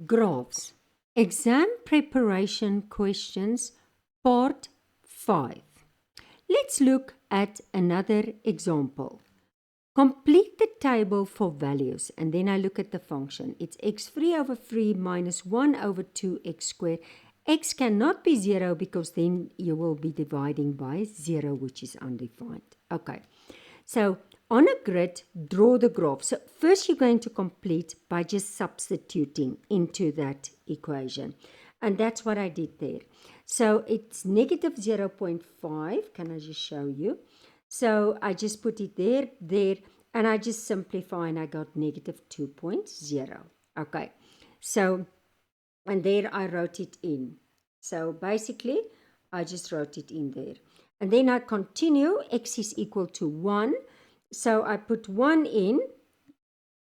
Graphs. Exam preparation questions, part 5. Let's look at another example. Complete the table for values, and then I look at the function. It's x3 over 3 minus 1 over 2x squared. X cannot be 0 because then you will be dividing by 0, which is undefined. Okay, so on a grid, draw the graph. So first you're going to complete by just substituting into that equation. And that's what I did there. So it's negative 0.5. Can I just show you? So I just put it there, and I just simplify and I got negative 2.0. Okay, so, and there I wrote it in. So basically, I just wrote it in there. And then I continue, x is equal to 1. So I put 1 in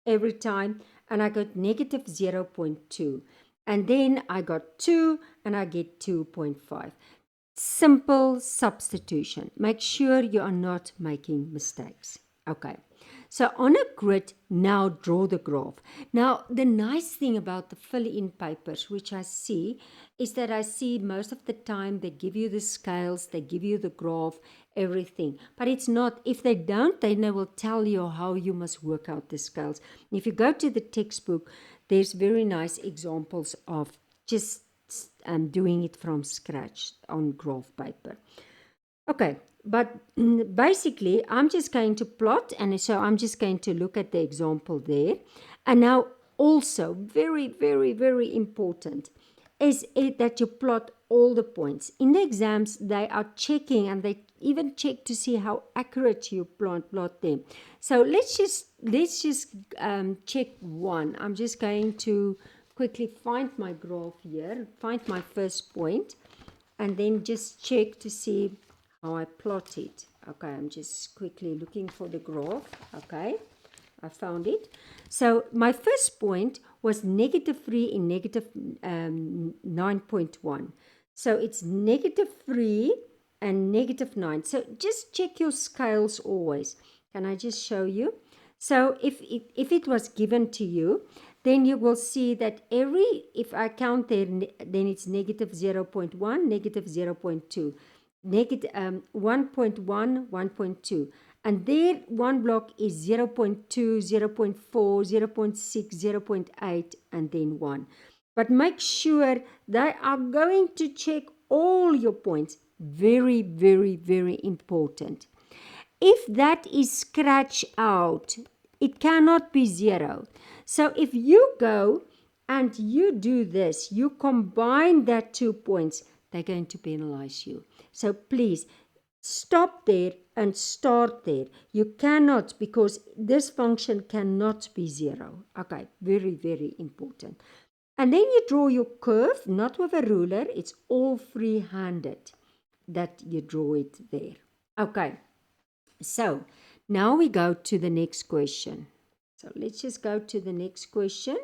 every time, and I got negative 0.2. And then I got 2, and I get 2.5. Simple substitution. Make sure you are not making mistakes. Okay. So on a grid, now draw the graph. Now, the nice thing about the fill-in papers, which I see, is that I see most of the time they give you the scales, they give you the graph, everything. But it's not, if they don't, then they will tell you how you must work out the scales. If you go to the textbook, there's very nice examples of just doing it from scratch on graph paper. Okay, but basically I'm just going to plot, and so I'm just going to look at the example there. And now also very, very, very important is it that you plot all the points. In the exams, they are checking, and they even check to see how accurate you plot them. So let's just check one. I'm just going to quickly find my graph here, find my first point, and then just check to see how I plot it. Okay, I'm just quickly looking for the graph. Okay, I found it. So my first point was negative 3 in negative 9.1. So it's negative 3 and negative 9. So just check your scales always. Can I just show you? So if it was given to you, then you will see that if I count there, then it's negative 0.1, negative 0.2, negative 1.1, 1.2. And there one block is 0.2, 0.4, 0.6, 0.8, and then 1. But make sure they are going to check all your points. Very, very, very important. If that is scratched out, it cannot be 0. So if you go and you do this, you combine that 2 points, they're going to penalize you. So please stop there and start there. You cannot, because this function cannot be 0. Okay, very, very important. And then you draw your curve, not with a ruler. It's all free-handed that you draw it there. Okay, so now we go to the next question. So let's just go to the next question.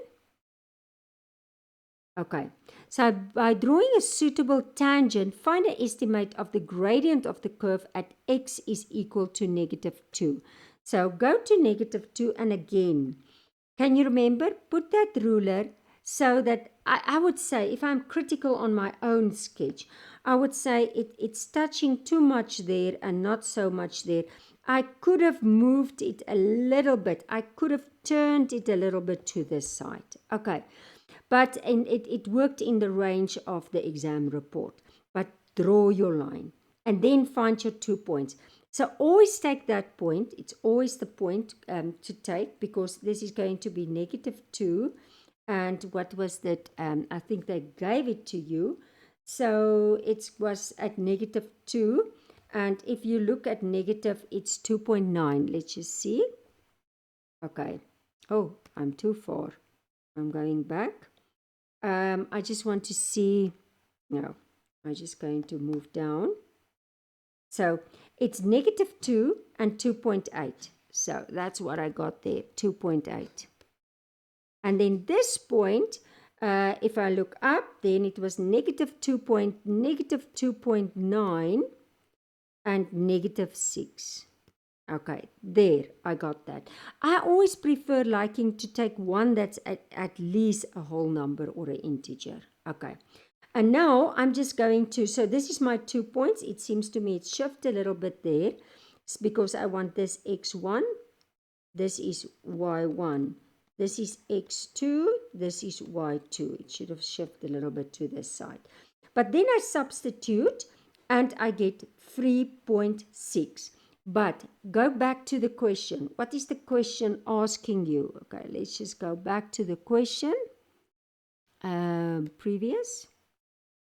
Okay, so by drawing a suitable tangent, find an estimate of the gradient of the curve at x is equal to negative 2. So go to negative 2, and again, can you remember? Put that ruler so that I would say, if I'm critical on my own sketch, I would say it's touching too much there and not so much there. I could have moved it a little bit. I could have turned it a little bit to this side. Okay. But it worked in the range of the exam report. But draw your line and then find your 2 points. So always take that point. It's always the point to take, because this is going to be negative 2. And what was that? I think they gave it to you. So it was at negative 2. And if you look at negative, it's 2.9. Let's just see. Okay. Oh, I'm too far. I'm going back. I just want to see, no, I'm just going to move down. So it's negative 2 and 2.8. So that's what I got there, 2.8. And then this point, if I look up, then it was negative 2.9 and negative 6. Okay, there, I got that. I always prefer liking to take one that's at least a whole number or an integer. Okay, and now I'm just going to, so this is my 2 points. It seems to me it's shifted a little bit there. It's because I want this x1, this is y1, this is x2, this is y2. It should have shifted a little bit to this side. But then I substitute and I get 3.6. But go back to the question. What is the question asking you? Okay, let's just go back to the question previous.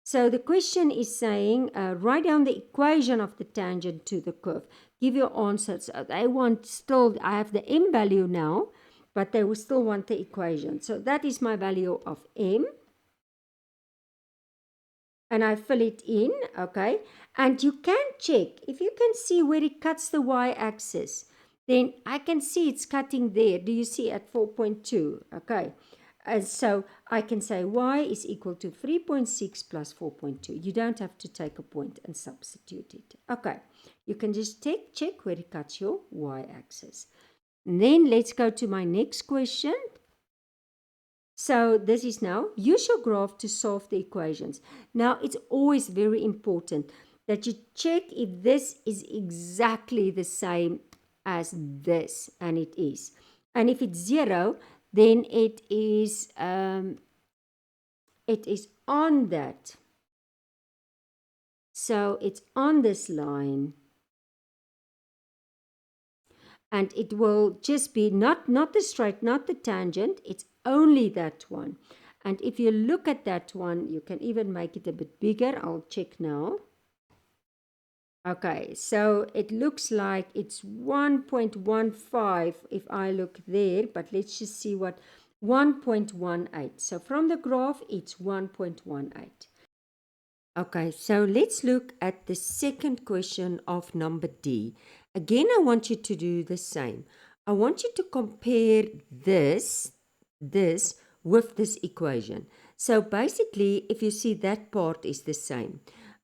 So the question is saying, write down the equation of the tangent to the curve. Give your answer. So they want still, I have the m value now, but they will still want the equation. So that is my value of m. And I fill it in, okay? And you can check, if you can see where it cuts the y-axis, then I can see it's cutting there. Do you see at 4.2? Okay. And so I can say y is equal to 3.6 plus 4.2. You don't have to take a point and substitute it. Okay. You can just check where it cuts your y-axis. Then let's go to my next question. So this is now, use your graph to solve the equations. Now, it's always very important that you check if this is exactly the same as this, and it is. And if it's 0, then it is on that. So it's on this line. And it will just be not the straight, not the tangent, it's only that one. And if you look at that one, you can even make it a bit bigger. I'll check now. Okay, so it looks like it's 1.15 if I look there, but let's just see what 1.18. So from the graph, it's 1.18. Okay, so let's look at the second question of number D. Again, I want you to do the same. I want you to compare this with this equation. So basically, if you see that part is the same,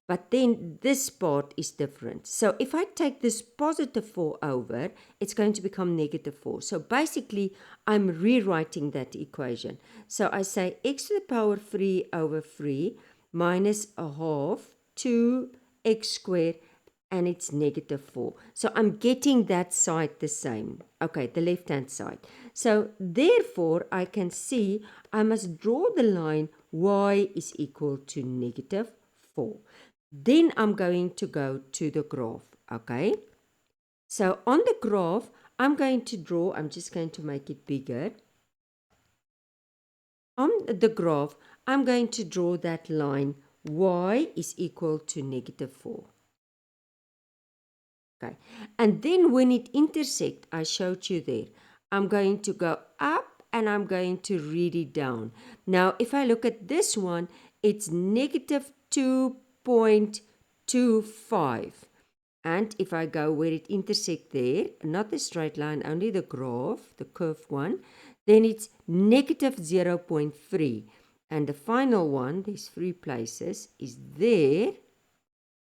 but then this part is different. So if I take this positive 4 over, it's going to become negative 4. So basically, I'm rewriting that equation. So I say x to the power 3 over 3 minus a half 2x squared, and it's negative 4. So I'm getting that side the same. Okay, the left-hand side. So therefore, I can see I must draw the line y is equal to negative 4. Then I'm going to go to the graph, okay? So on the graph, I'm going to draw, I'm just going to make it bigger. On the graph, I'm going to draw that line y is equal to negative 4. Okay, and then when it intersects, I showed you there, I'm going to go up and I'm going to read it down. Now, if I look at this one, it's negative 2.25. And if I go where it intersects there, not the straight line, only the graph, the curved one, then it's negative 0.3. And the final one, these 3 places, is there.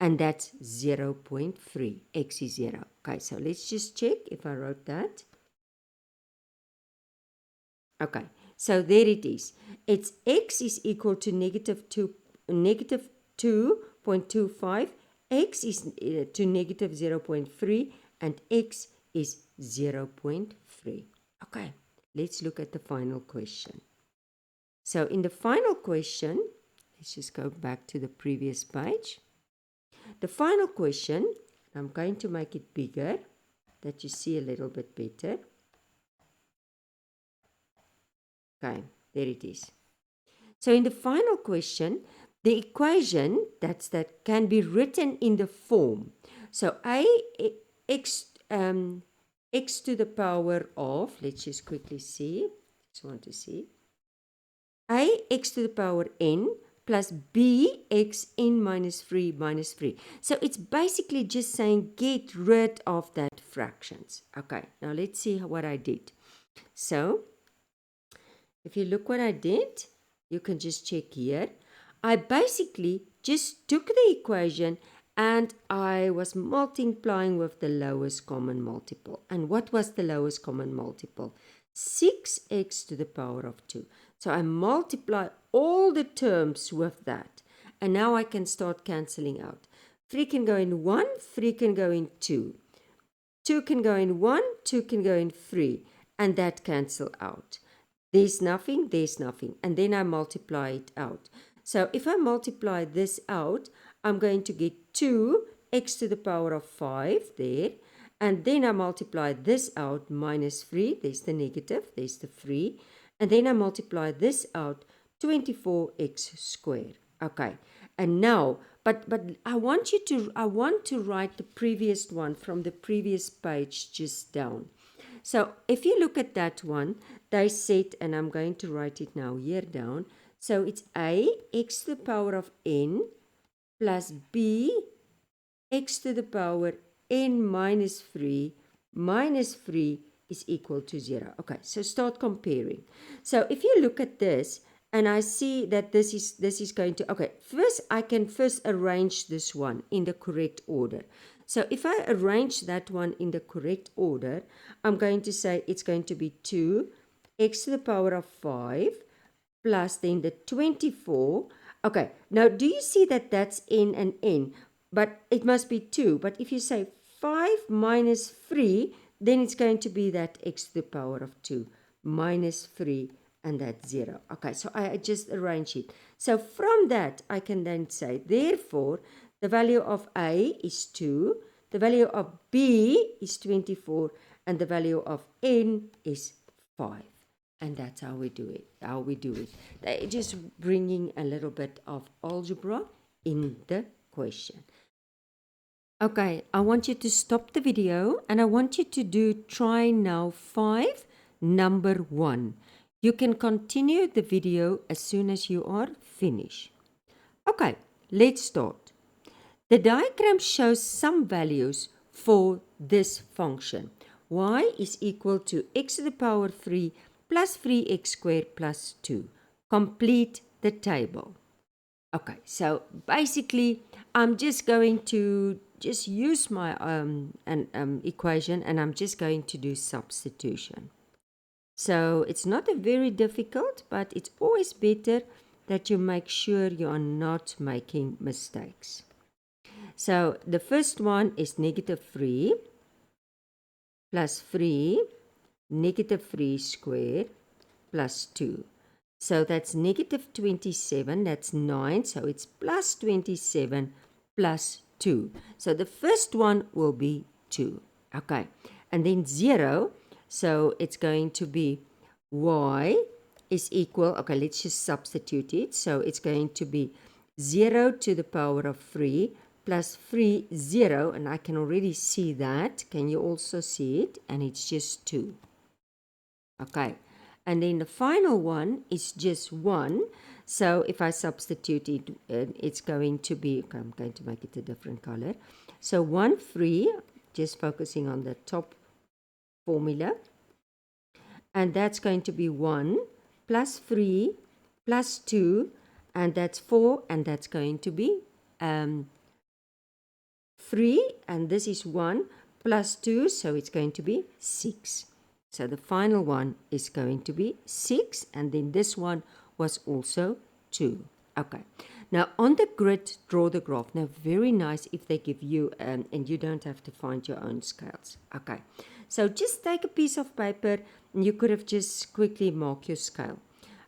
And that's 0.3. X is 0. Okay, so let's just check if I wrote that. Okay, so there it is. It's x is equal to negative 2.25. X is to negative 0.3. And x is 0.3. Okay, let's look at the final question. So in the final question, let's just go back to the previous page. The final question, I'm going to make it bigger, that you see a little bit better. Okay, there it is. So in the final question, the equation that can be written in the form. So x to the power of, let's just quickly see. Just want to see. X to the power n plus b x n minus 3 minus 3. So it's basically just saying get rid of that fractions. Okay, now let's see what I did. So if you look what I did, you can just check here. I basically just took the equation and I was multiplying with the lowest common multiple. And what was the lowest common multiple? 6x to the power of 2. So I multiply all the terms with that. And now I can start cancelling out. 3 can go in 1, 3 can go in 2. 2 can go in 1, 2 can go in 3. And that cancel out. There's nothing, and then I multiply it out. So if I multiply this out, I'm going to get 2x to the power of 5 there, and then I multiply this out, minus 3, there's the negative, there's the 3, and then I multiply this out, 24x squared. Okay, and now, but I want to write the previous one from the previous page just down. So if you look at that one, they said, and I'm going to write it now here down. So it's a x to the power of n plus b x to the power n minus 3 is equal to 0. Okay, so start comparing. So if you look at this, and I see that this is going to, okay, first I can arrange this one in the correct order. So if I arrange that one in the correct order, I'm going to say it's going to be 2x to the power of 5 plus then the 24. Okay, now do you see that that's n and n? But it must be 2. But if you say 5 minus 3, then it's going to be that x to the power of 2 minus 3, and that's 0. Okay, so I just arrange it. So from that, I can then say, therefore, the value of A is 2, the value of B is 24, and the value of N is 5. And that's how we do it. They're just bringing a little bit of algebra in the question. Okay, I want you to stop the video, and I want you to try now 5, number 1. You can continue the video as soon as you are finished. Okay, let's start. The diagram shows some values for this function. Y is equal to x to the power 3 plus 3x squared plus 2. Complete the table. Okay, so basically I'm just going to use my equation, and I'm just going to do substitution. So it's not a very difficult, but it's always better that you make sure you are not making mistakes. So the first one is negative 3 plus 3, negative 3 squared plus 2. So that's negative 27, that's 9, so it's plus 27 plus 2. So the first one will be 2. Okay, and then 0, so it's going to be y is equal, okay, let's just substitute it. So it's going to be 0 to the power of 3 plus 3, 0, and I can already see that. Can you also see it? And it's just 2. Okay, and then the final one is just 1. So if I substitute it, it's going to be, okay, I'm going to make it a different color. So 1, 3, just focusing on the top formula. And that's going to be 1 plus 3 plus 2, and that's 4, and that's going to be 3, and this is 1 plus 2, so it's going to be 6. So the final one is going to be 6, and then this one was also 2. Okay, now on the grid, draw the graph. Now, very nice if they give you, and you don't have to find your own scales. Okay, so just take a piece of paper, and you could have just quickly marked your scale.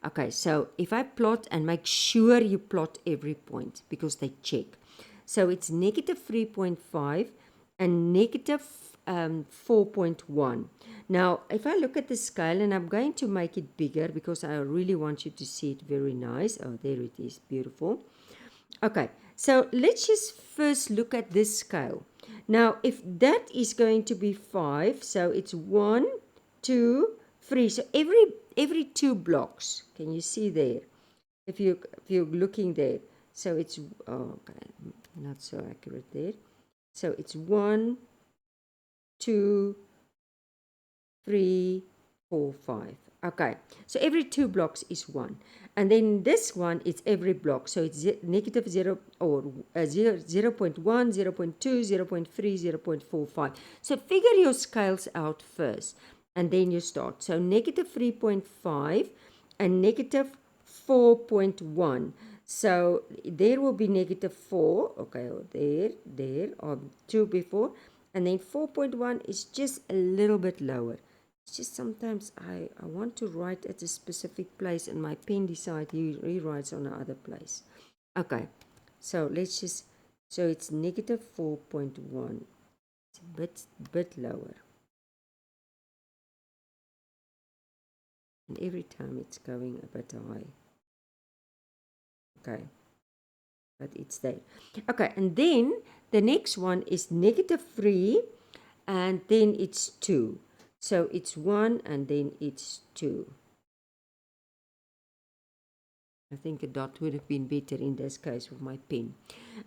Okay, so if I plot, and make sure you plot every point, because they check. So it's negative 3.5 and negative 4.1. Now, if I look at the scale, and I'm going to make it bigger because I really want you to see it very nice. Oh, there it is. Beautiful. Okay, so let's just first look at this scale. Now, if that is going to be 5, so it's 1, 2, 3. So every 2 blocks, can you see there? If you're looking there, so it's, oh, okay, not so accurate there. So it's 1, 2, 3, 4, 5. Okay, so every 2 blocks is 1. And then this one, it's every block. So it's negative 0 or 0, 0.1, 0.2, 0.3, 0.45. So figure your scales out first and then you start. So negative 3.5 and negative 4.1. So there will be negative 4, okay, or or 2 before. And then 4.1 is just a little bit lower. It's just sometimes I want to write at a specific place and my pen decides he rewrites on another place. Okay, so let's just, so it's negative 4.1. It's a bit lower. And every time it's going a bit high. Okay, but it's there. Okay, and then the next one is negative 3 and then it's 2. So it's 1 and then it's 2. I think a dot would have been better in this case with my pen.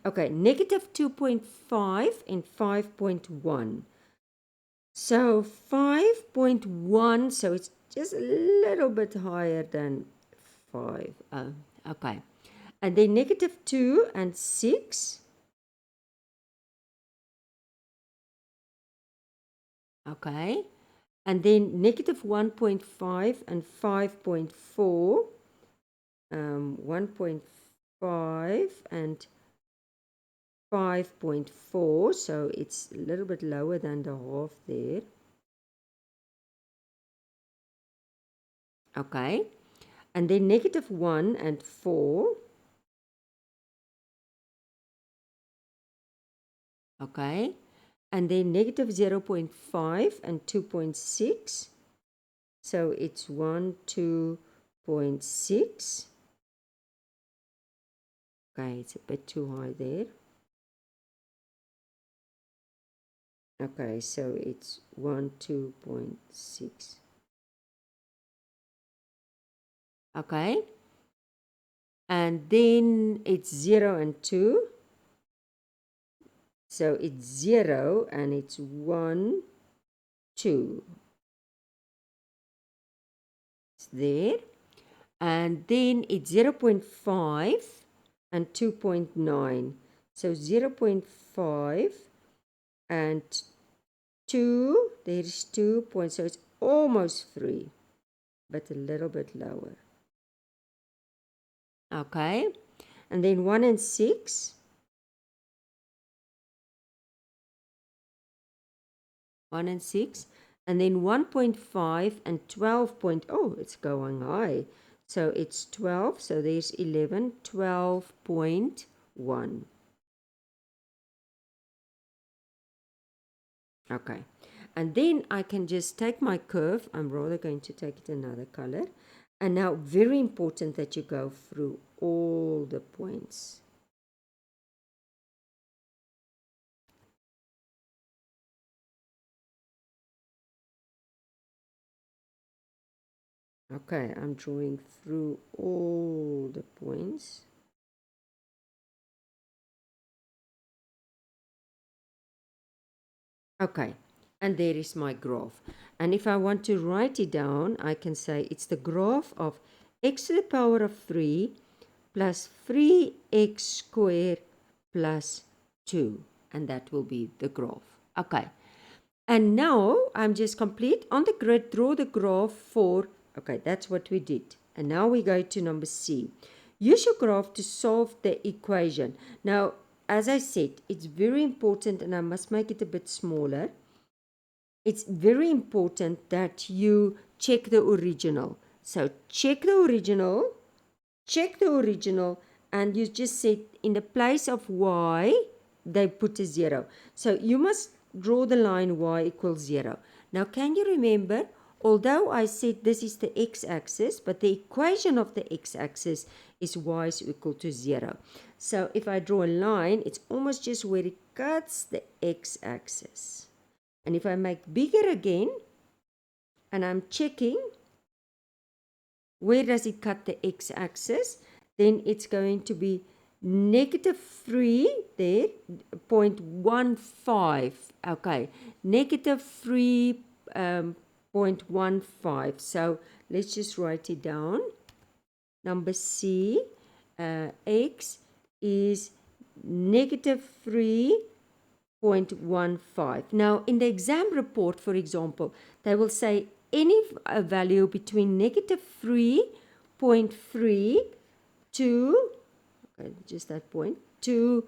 Okay, negative 2.5 and 5.1. So 5.1, so it's just a little bit higher than 5. Okay. And then negative 2 and 6. Okay. And then negative 1.5 and 5.4. 1.5 and 5.4, so it's a little bit lower than the half there. Okay, and then negative 1 and 4. Okay, and then negative 0.5 and 2.6. So it's 1, 2.6. Okay, it's a bit too high there. Okay, so it's 1, 2.6. Okay, and then it's 0 and 2. So it's 0 and it's 1, 2. It's there. And then it's 0.5 and 2.9. So 0.5 and 2, there's 2 points. So it's almost 3, but a little bit lower. Okay. And then 1 and 6. 1 and 6. And then 1.5 and 12 point, oh, it's going high. So it's 12, so there's 11, 12.1. Okay, and then I can just take my curve. I'm rather going to take it another color. And now, very important that you go through all the points. Okay, I'm drawing through all the points. Okay, and there is my graph. And if I want to write it down, I can say it's the graph of x to the power of 3 plus 3x squared plus 2. And that will be the graph. Okay. And now I'm just complete on the grid, draw the graph for, okay, that's what we did. And now we go to number C. Use your graph to solve the equation. Now, as I said, it's very important, and I must make it a bit smaller. It's very important that you check the original. So check the original, and you just said in the place of y, they put a 0. So you must draw the line y equals 0. Now, can you remember, although I said this is the x-axis, but the equation of the x-axis is y is equal to 0. So if I draw a line, it's almost just where it cuts the x-axis. And if I make bigger again, and I'm checking, where does it cut the x-axis? Then it's going to be negative 3 there, 0.15. Okay, negative 3.15. So let's just write it down. Number C, x is negative 3.15. Now, in the exam report, for example, they will say any value between negative 3.3 to, okay, just that point, to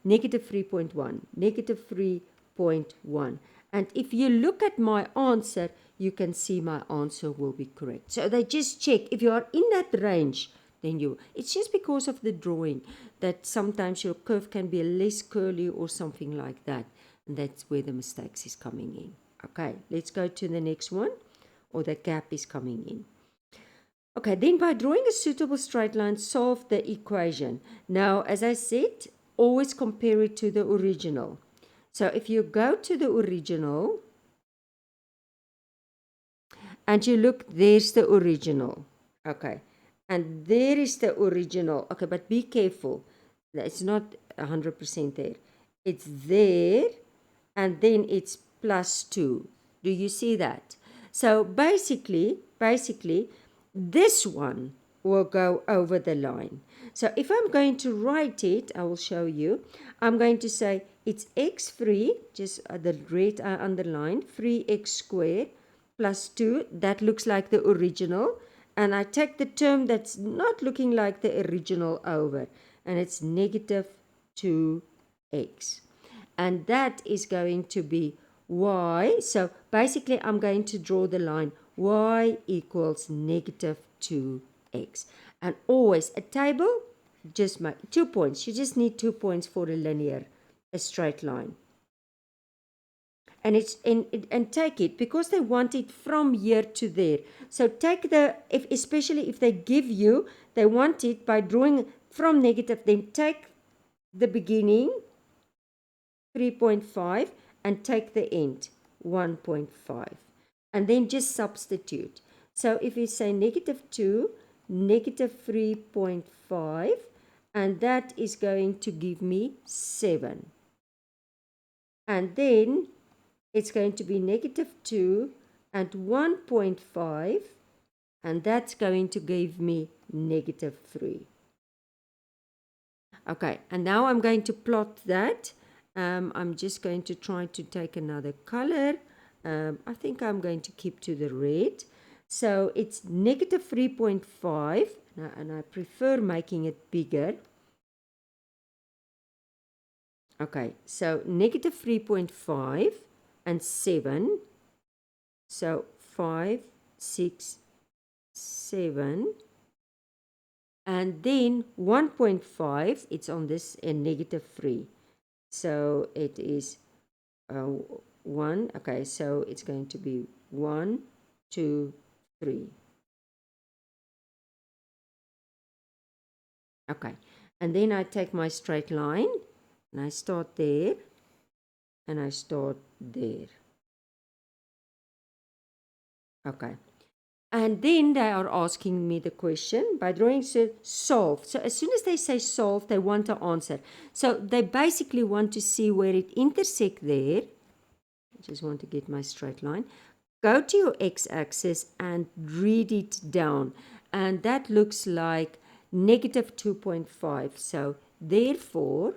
negative 3.1, negative 3.1. And if you look at my answer, you can see my answer will be correct. So they just check if you are in that range, then it's just because of the drawing that sometimes your curve can be less curly or something like that. And that's where the mistakes is coming in. Okay, let's go to the next one, or the gap is coming in. Okay, then by drawing a suitable straight line, solve the equation. Now, as I said, always compare it to the original. So if you go to the original and you look, there's the original. Okay, and there is the original. Okay, but be careful. It's not 100% there. It's there, and then it's plus 2. Do you see that? So basically, this one will go over the line. So if I'm going to write it, I will show you. I'm going to say it's x free, just the red I underlined, 3x squared plus 2. That looks like the original. And I take the term that's not looking like the original over. And it's negative 2x. And that is going to be y. So basically, I'm going to draw the line y equals negative 2x. And always a table, just make 2 points. You just need 2 points for a straight line. And it's and take it because they want it from here to there. So take especially if they give you, they want it by drawing from negative, then take the beginning 3.5 and take the end 1.5, and then just substitute. So if we say negative 2, negative 3.5, and that is going to give me 7. And then it's going to be negative 2 and 1.5, and that's going to give me negative 3. Okay, and now I'm going to plot that. I'm just going to try to take another color. I think I'm going to keep to the red. So it's negative 3.5, and I prefer making it bigger. Okay, so negative 3.5 and 7. So 5, 6, 7. And then 1.5, it's on this and negative 3. So it is 1. Okay, so it's going to be 1, 2, 3. Okay, and then I take my straight line and I start there and I start there. Okay, and then they are asking me the question by drawing solve. So as soon as they say solve, they want to answer. So they basically want to see where it intersects there. I just want to get my straight line. Go to your x-axis and read it down. And that looks like negative 2.5. So therefore,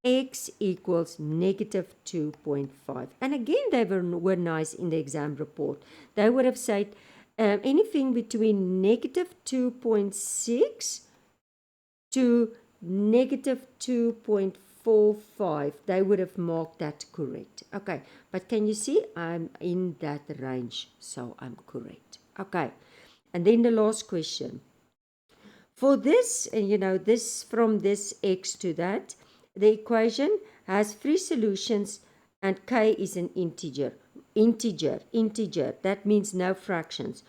x equals negative 2.5. And again, they were nice in the exam report. They would have said anything between negative 2.6 to negative 2.45. They would have marked that correct. Okay, but can you see I'm in that range, so I'm correct. Okay, and then the last question. For this, this from this x to that, the equation has 3 solutions and k is an integer. Integer. That means no fractions.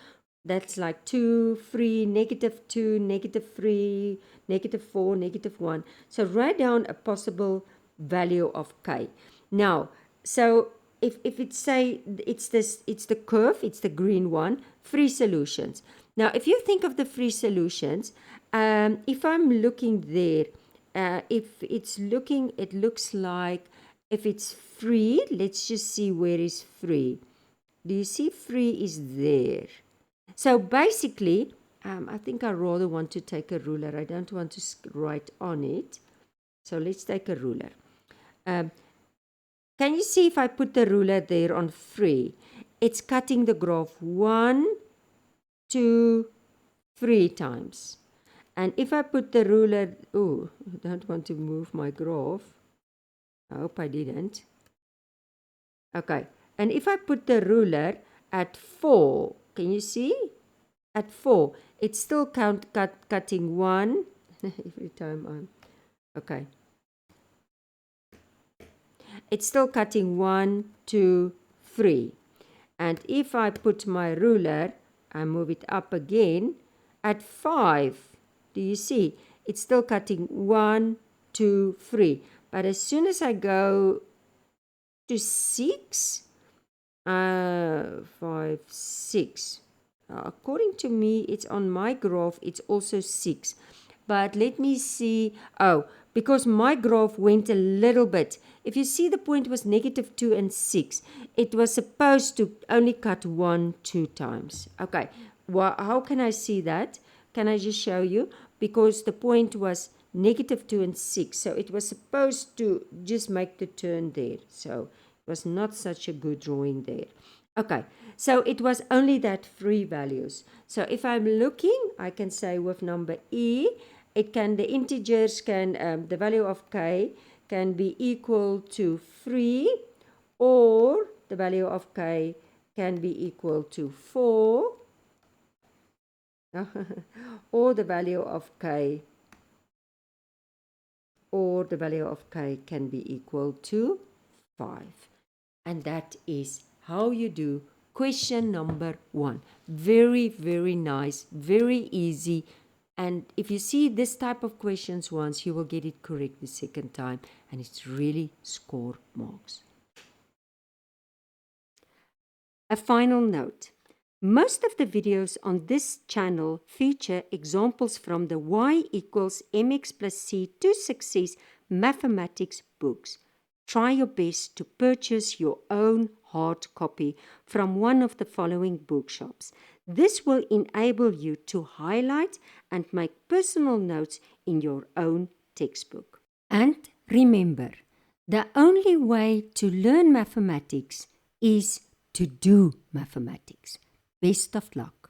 That's like 2, 3, negative 2, negative 3, negative 4, negative 1. So write down a possible value of k. Now, so if it's say it's the curve, it's the green one, 3 solutions. Now, if you think of the 3 solutions, if I'm looking there, it looks like if it's 3, let's just see where is 3. Do you see free is there? So basically, I think I rather want to take a ruler. I don't want to write on it. So let's take a ruler. Can you see if I put the ruler there on free? It's cutting the graph 1, 2, 3 times. And if I put the ruler, oh, I don't want to move my graph. I hope I didn't. Okay, and if I put the ruler at 4, can you see? At 4, it's still cutting 1 every time I'm, okay. It's still cutting 1, 2, 3. And if I put my ruler, I move it up again, at 5, do you see? It's still cutting 1, 2, 3. But as soon as I go to 6, 5, 6. According to me, it's on my graph, it's also 6. But let me see. Oh, because my graph went a little bit. If you see, the point was -2 and 6. It was supposed to only cut 1, 2 times. Okay, well, how can I see that? Can I just show you? Because the point was -2 and 6. So it was supposed to just make the turn there. So it was not such a good drawing there. Okay, so it was only that 3 values. So if I'm looking, I can say with number E, the integers can, the value of k can be equal to 3, or the value of k can be equal to 4, or the value of k can be equal to 5. And that is how you do question number 1. Very, very nice, very easy. And if you see this type of questions once, you will get it correct the second time, and it's really score marks. A final note. Most of the videos on this channel feature examples from the Y equals mx+c to Success mathematics books. Try your best to purchase your own hard copy from one of the following bookshops. This will enable you to highlight and make personal notes in your own textbook. And remember, the only way to learn mathematics is to do mathematics. Best of luck.